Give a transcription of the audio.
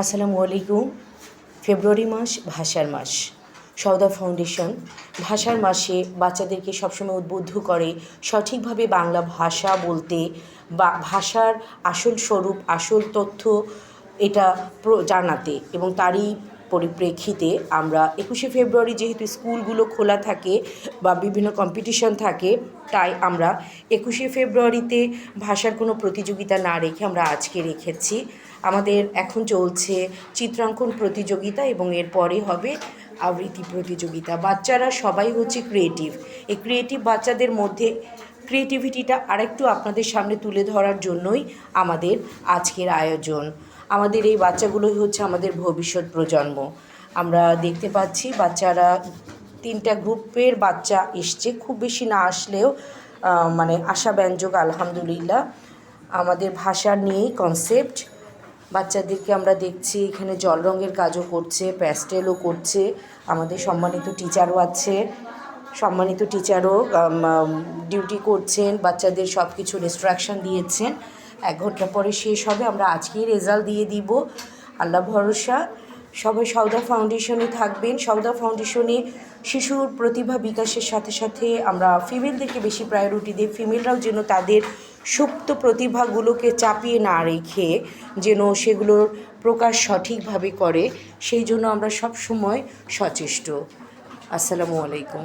আসসালামু আলাইকুম। ফেব্রুয়ারি মাস ভাষার মাস। সওদা ফাউন্ডেশন ভাষার মাসে বাচ্চাদেরকে সবসময় উদ্বুদ্ধ করে সঠিকভাবে বাংলা ভাষা বলতে বা ভাষার আসল স্বরূপ, আসল তথ্য এটা জানাতে, এবং তারই পরিপ্রেক্ষিতে আমরা 21শে ফেব্রুয়ারি যেহেতু স্কুলগুলো খোলা থাকে বা বিভিন্ন কম্পিটিশন থাকে, তাই আমরা 21শে ফেব্রুয়ারিতে ভাষার কোনো প্রতিযোগিতা না রেখে আমরা আজকে রেখেছি। আমাদের এখন চলছে চিত্রাঙ্কন প্রতিযোগিতা এবং এরপরে হবে আবৃত্তি প্রতিযোগিতা। বাচ্চারা সবাই হচ্ছে ক্রিয়েটিভ। এই ক্রিয়েটিভ বাচ্চাদের মধ্যে ক্রিয়েটিভিটিটা আরেকটু আপনাদের সামনে তুলে ধরার জন্যই আমাদের আজকের আয়োজন। আমাদের এই বাচ্চাগুলোই হচ্ছে আমাদের ভবিষ্যৎ প্রজন্ম। আমরা দেখতে পাচ্ছি বাচ্চারা 3টা গ্রুপের বাচ্চা এসছে, খুব বেশি না আসলেও মানে আশাব্যঞ্জক, আলহামদুলিল্লাহ। আমাদের ভাষা নিয়েই কনসেপ্ট। বাচ্চাদেরকে আমরা দেখছি এখানে জল রঙের কাজও করছে, প্যাস্টেলও করছে। আমাদের সম্মানিত টিচারও আছে, সম্মানিত টিচারও ডিউটি করছেন, বাচ্চাদের সব কিছুর ইনস্ট্রাকশন দিয়েছেন। 1 ঘন্টা পরে শেষ হবে, আমরা আজকেই রেজাল্ট দিয়ে দিব, আল্লাহ ভরসা। সবাই সওদা ফাউন্ডেশনে থাকবেন। সওদা ফাউন্ডেশনে শিশুর প্রতিভা বিকাশের সাথে সাথে আমরা ফিমেলদেরকে বেশি প্রায়োরিটি দিই। ফিমেলরাও যেন তাদের সুপ্ত প্রতিভাগুলোকে চাপিয়ে না রেখে যেন সেগুলোর প্রকাশ সঠিকভাবে করে, সেই জন্য আমরা সব সময় সচেষ্ট। আসসালামু আলাইকুম।